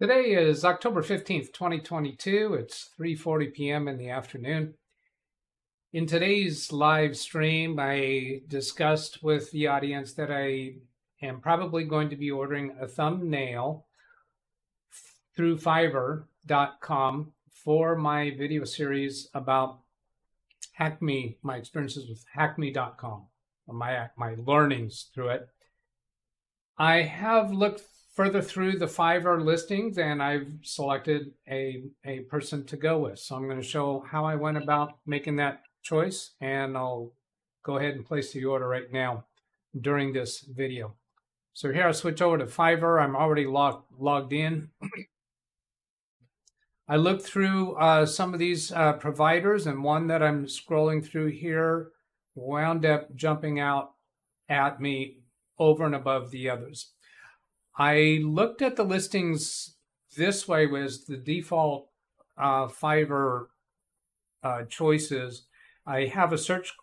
Today is October 15th, 2022. It's 3:40 p.m. in the afternoon. In today's live stream, I discussed with the audience that I am probably going to be ordering a thumbnail through Fiverr.com for my video series about Hackme, my experiences with Hackme.com, my learnings through it. I have looked further through the Fiverr listings and I've selected a person to go with. So I'm going to show how I went about making that choice, and I'll go ahead and place the order right now during this video. So here I switch over to Fiverr. I'm already logged in. I looked through some of these providers, and one that I'm scrolling through here wound up jumping out at me over and above the others. I looked at the listings this way was the default Fiverr choices. I have a search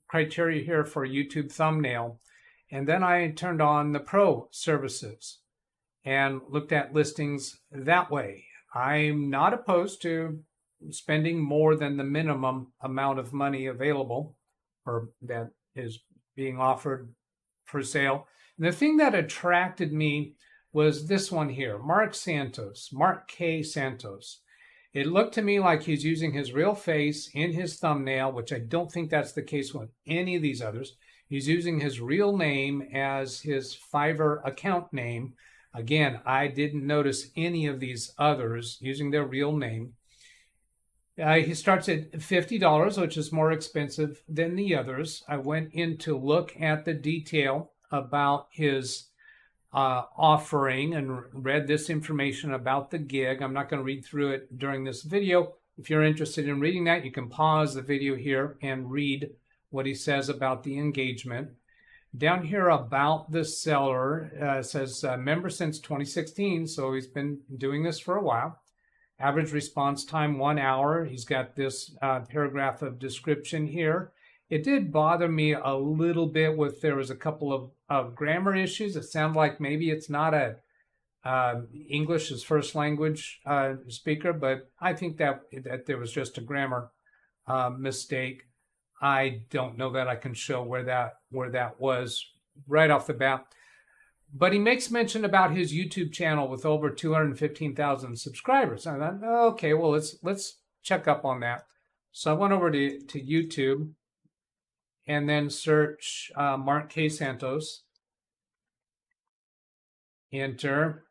criteria here for YouTube thumbnail, and then I turned on the pro services and looked at listings that way. I'm not opposed to spending more than the minimum amount of money available or that is being offered for sale. And the thing that attracted me was this one here, Mark K. Santos. It looked to me like he's using his real face in his thumbnail, which I don't think that's the case with any of these others. He's using his real name as his Fiverr account name. Again, I didn't notice any of these others using their real name. He starts at $50, which is more expensive than the others. I went in to look at the detail about his offering and read this information about the gig. I'm not going to read through it during this video. If you're interested in reading that, you can pause the video here and read what he says about the engagement. Down here about the seller says member since 2016, so he's been doing this for a while. Average response time 1 hour. He's got this paragraph of description here. It did bother me a little bit with there was a couple of grammar issues. It sounded like maybe it's not a English as first language speaker, but I think that there was just a grammar mistake. I don't know that I can show where that was right off the bat. But he makes mention about his YouTube channel with over 215,000 subscribers. I thought, okay, well, let's check up on that. So I went over to YouTube and then search Mark K. Santos. Enter.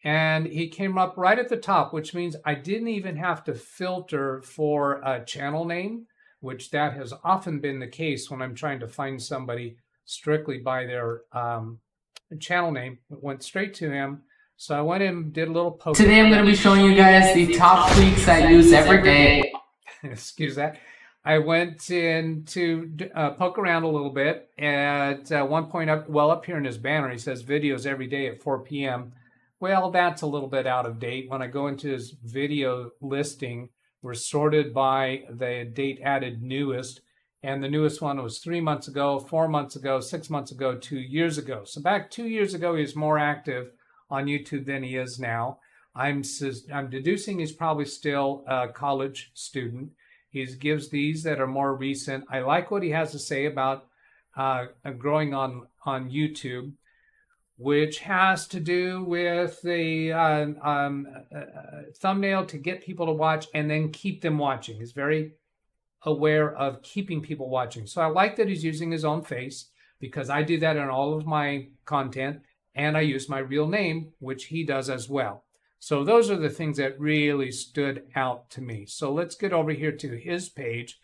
And he came up right at the top, which means I didn't even have to filter for a channel name, which that has often been the case when I'm trying to find somebody strictly by their channel name. It went straight to him. So I went in, did a little poke. Today I'm going to be showing you guys the top tweaks I use every day. Excuse that. I went in to poke around a little bit. At one point up here in his banner, he says videos every day at 4 p.m. Well, that's a little bit out of date. When I go into his video listing, we're sorted by the date added newest. And the newest one was 3 months ago, 4 months ago, 6 months ago, 2 years ago. So back 2 years ago, he was more active on YouTube than he is now. I'm deducing he's probably still a college student. He gives these that are more recent. I like what he has to say about growing on YouTube, which has to do with the thumbnail to get people to watch and then keep them watching. He's very aware of keeping people watching. So I like that he's using his own face, because I do that in all of my content, and I use my real name, which he does as well. So those are the things that really stood out to me. So let's get over here to his page.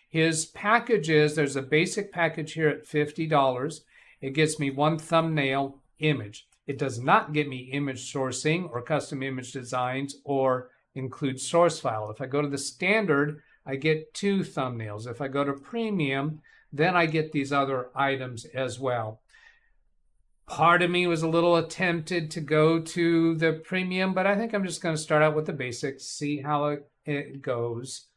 His packages, there's a basic package here at $50. It gets me one thumbnail image. It does not get me image sourcing or custom image designs or include source file. If I go to the standard, I get 2 thumbnails. If I go to premium, then I get these other items as well. Part of me was a little tempted to go to the premium, but I think I'm just going to start out with the basics, see how it goes.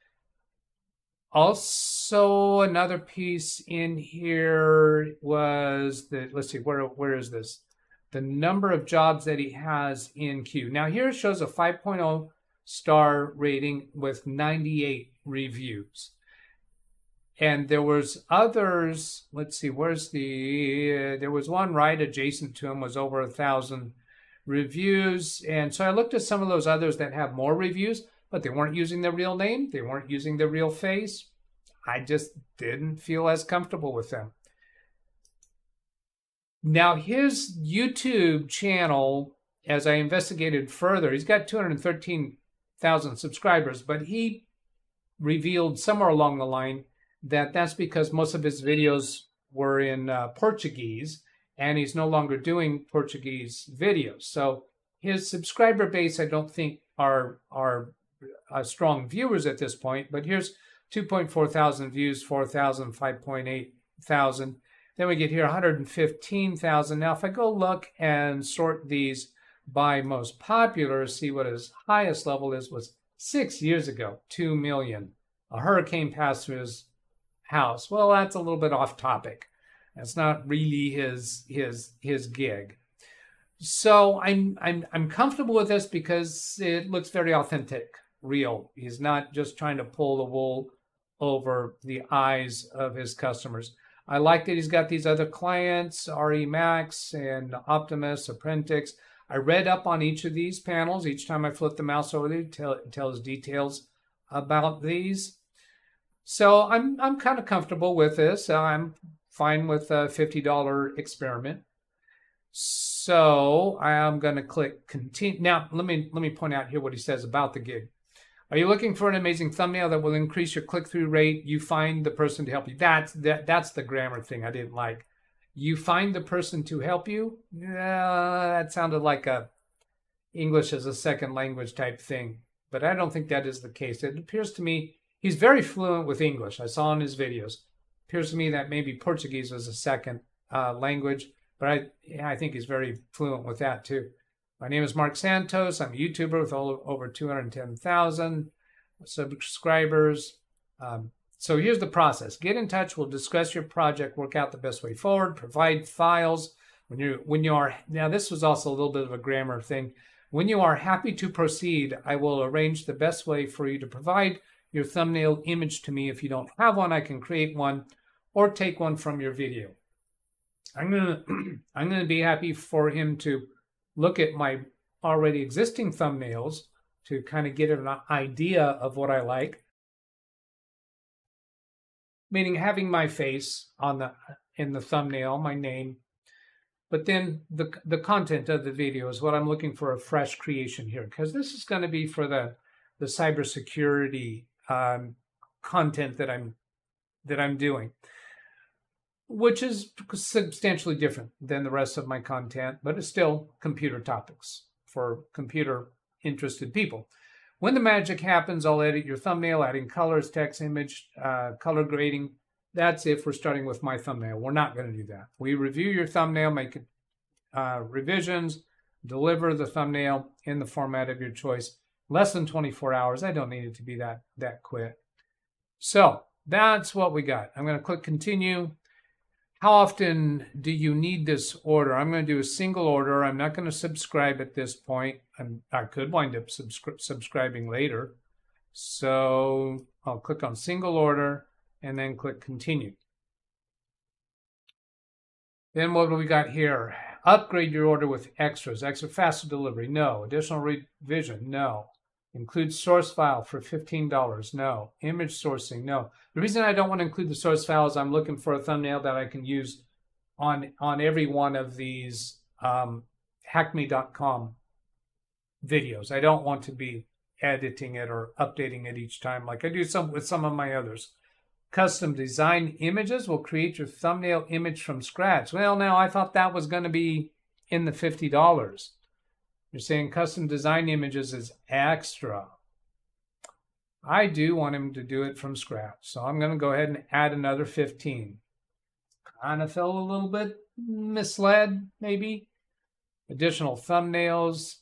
Also, another piece in here was the, let's see, where is this? the number of jobs that he has in queue. Now here it shows a 5.0 star rating with 98 reviews. And there was others, let's see, where's there was one right adjacent to him, was over 1,000 reviews. And so I looked at some of those others that have more reviews, but they weren't using their real name. They weren't using their real face. I just didn't feel as comfortable with them. Now his YouTube channel, as I investigated further, he's got 213,000 subscribers, but he revealed somewhere along the line that that's because most of his videos were in Portuguese, and he's no longer doing Portuguese videos. So his subscriber base, I don't think are strong viewers at this point, but here's 2.4 thousand views, 4,000, 5.8 thousand. Then we get here 115,000. Now if I go look and sort these by most popular, see what his highest level is, was 6 years ago, 2 million. A hurricane passed through his house. Well, that's a little bit off topic. That's not really his gig. So I'm comfortable with this because it looks very authentic, real. He's not just trying to pull the wool over the eyes of his customers. I like that he's got these other clients, RE Max and Optimus, Apprentix. I read up on each of these panels. Each time I flip the mouse over there, it tells details about these. So I'm kind of comfortable with this. I'm fine with a $50 experiment. So I'm going to click continue. Now let me point out here what he says about the gig. Are you looking for an amazing thumbnail that will increase your click-through rate? You find the person to help you. That's the grammar thing I didn't like. You find the person to help you? That sounded like a English as a second language type thing, but I don't think that is the case. It appears to me he's very fluent with English. I saw in his videos. It appears to me that maybe Portuguese was a second language, but I think he's very fluent with that too. My name is Mark Santos. I'm a YouTuber with over 210,000 subscribers. So here's the process. Get in touch. We'll discuss your project, work out the best way forward, provide files. When you are, now this was also a little bit of a grammar thing. When you are happy to proceed, I will arrange the best way for you to provide your thumbnail image to me. If you don't have one, I can create one or take one from your video. I'm gonna be happy for him to look at my already existing thumbnails to kind of get an idea of what I like. Meaning having my face in the thumbnail, my name, but then the content of the video is what I'm looking for, a fresh creation here, because this is going to be for the cybersecurity content that I'm doing, which is substantially different than the rest of my content, but it's still computer topics for computer interested people. When the magic happens, I'll edit your thumbnail, adding colors, text, image, color grading. That's if we're starting with my thumbnail. We're not going to do that. We review your thumbnail, make revisions, deliver the thumbnail in the format of your choice. Less than 24 hours. I don't need it to be that quick. So that's what we got. I'm going to click continue. How often do you need this order? I'm going to do a single order. I'm not going to subscribe at this point. I could wind up subscribing later. So I'll click on single order and then click continue. Then what do we got here? Upgrade your order with extras. Extra faster delivery? No. Additional revision? No. Include source file for $15? No. Image sourcing? No. The reason I don't want to include the source file is I'm looking for a thumbnail that I can use on every one of these hackme.com videos. I don't want to be editing it or updating it each time like I do with some of my others. Custom design images will create your thumbnail image from scratch. Well, now I thought that was going to be in the $50. You're saying custom design images is extra. I do want him to do it from scratch. So I'm going to go ahead and add another 15. Kind of felt a little bit misled, maybe. Additional thumbnails.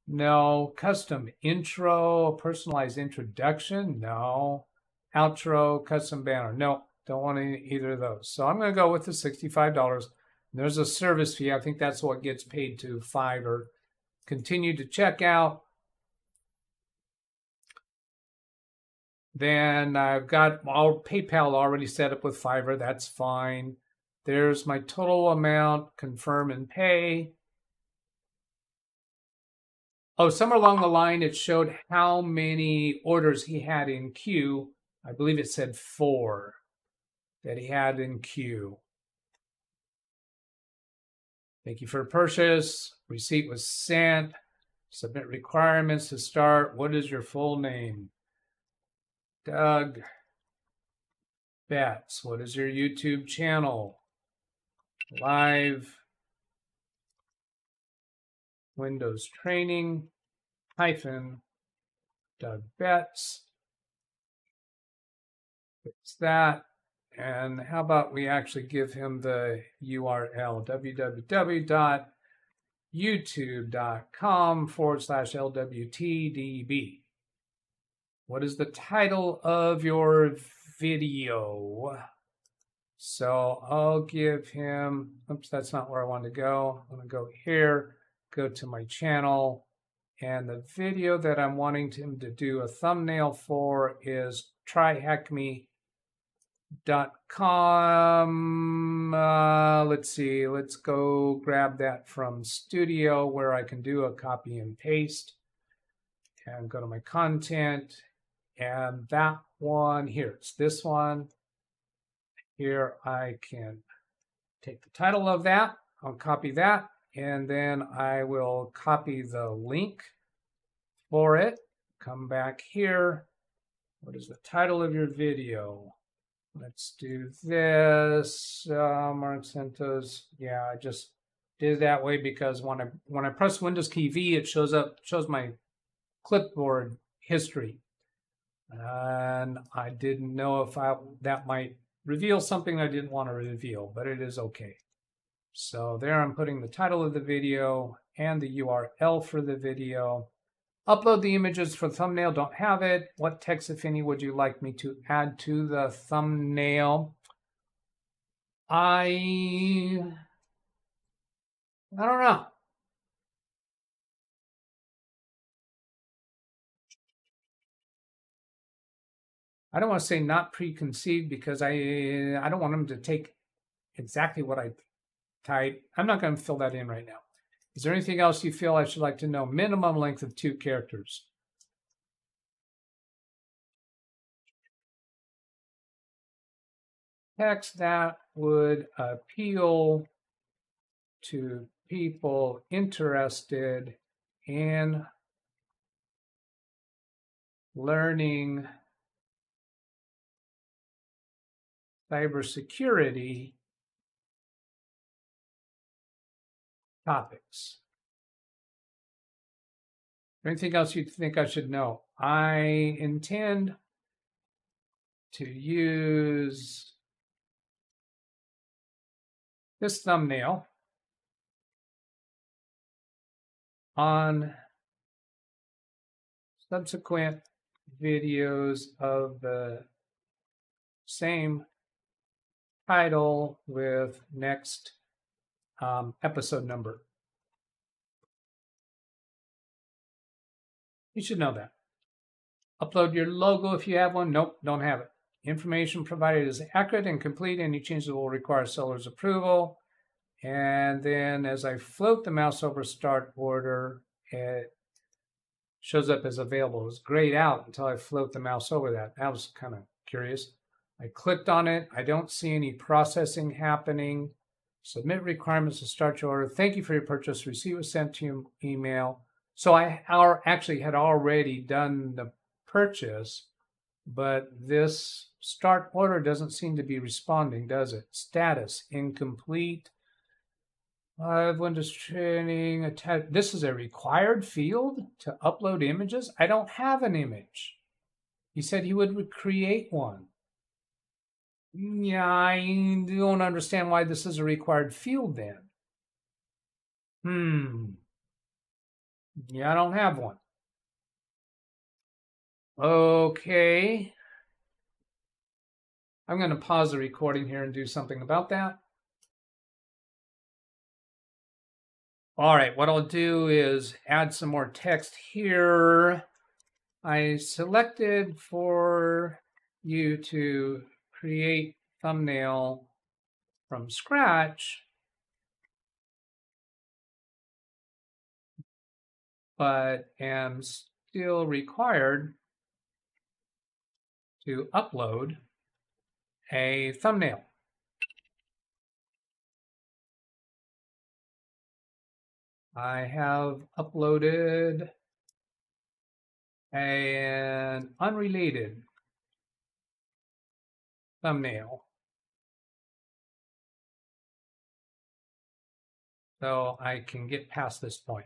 No. Custom intro, personalized introduction. No. Outro, custom banner. No, don't want either of those. So I'm going to go with the $65. There's a service fee. I think that's what gets paid to Fiverr. Continue to check out. Then I've got our PayPal already set up with Fiverr. That's fine. There's my total amount, confirm and pay. Oh, somewhere along the line, it showed how many orders he had in queue. I believe it said 4 that he had in queue. Thank you for the purchase. Receipt was sent. Submit requirements to start. What is your full name? DougBetts. What is your YouTube channel? LiveWindowsTraining-DougBetts. Fix that. And how about we actually give him the URL, www.youtube.com/LWTDB. What is the title of your video? So I'll give him, oops, that's not where I want to go. I'm going to go here, go to my channel, and the video that I'm wanting him to do a thumbnail for is tryhackme.com. Let's see, let's go grab that from Studio where I can do a copy and paste and go to my content, and that one here, it's this one. Here I can take the title of that, I'll copy that, and then I will copy the link for it. Come back here. What is the title of your video? Let's do this. Mark Santos. Yeah, I just did it that way because when I press Windows key V, it shows my clipboard history, and I didn't know if that might reveal something I didn't want to reveal, but it is okay. So there I'm putting the title of the video and the URL for the video. Upload the images for the thumbnail, don't have it. What text, if any, would you like me to add to the thumbnail? I don't know. I don't want to say not preconceived because I don't want them to take exactly what I type. I'm not going to fill that in right now. Is there anything else you feel I should like to know? Minimum length of 2 characters. Text that would appeal to people interested in learning cybersecurity topics. Anything else you think I should know? I intend to use this thumbnail on subsequent videos of the same title with next episode number. You should know that. Upload your logo if you have one. Nope, don't have it. Information provided is accurate and complete. Any changes will require seller's approval. And then as I float the mouse over start order, it shows up as available. It was grayed out until I float the mouse over that. That was kind of curious. I clicked on it. I don't see any processing happening. Submit requirements to start your order. Thank you for your purchase. Receipt was sent to your email. So I actually had already done the purchase, but this start order doesn't seem to be responding, does it? Status incomplete. Windows training attached. This is a required field to upload images. I don't have an image. He said he would create one. Yeah, I don't understand why this is a required field then. Yeah, I don't have one. Okay. I'm going to pause the recording here and do something about that. All right, what I'll do is add some more text here. I selected for you to create thumbnail from scratch, but am still required to upload a thumbnail. I have uploaded an unrelated thumbnail. So I can get past this point.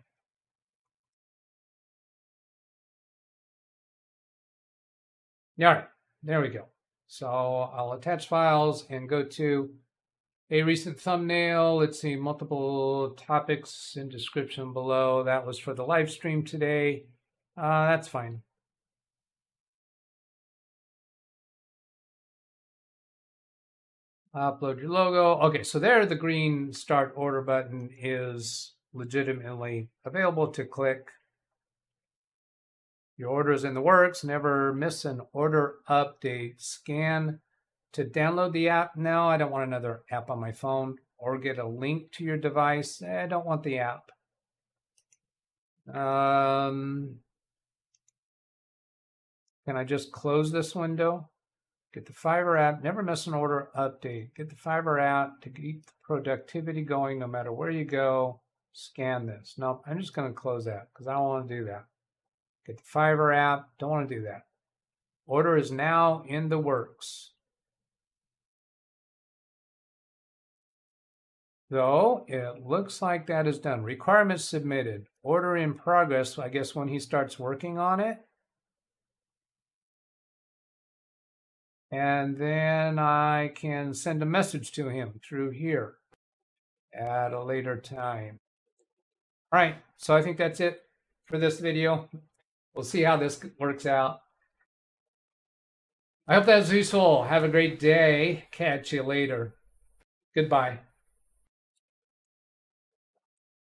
All right, there we go. So I'll attach files and go to a recent thumbnail. Let's see, multiple topics in description below. That was for the live stream today. That's fine. Upload your logo. Okay, so there the green start order button is legitimately available to click. Your order is in the works. Never miss an order update. Scan to download the app. No, I don't want another app on my phone. Or get a link to your device. I don't want the app. Can I just close this window? Get the Fiverr app. Never miss an order update. Get the Fiverr app to keep the productivity going no matter where you go. Scan this. No, I'm just going to close that because I don't want to do that. Get the Fiverr app. Don't want to do that. Order is now in the works. So it looks like that is done. Requirements submitted. Order in progress, I guess, when he starts working on it. And then I can send a message to him through here at a later time. All right, so I think that's it for this video. We'll see how this works out. I hope that was useful. Have a great day. Catch you later. Goodbye.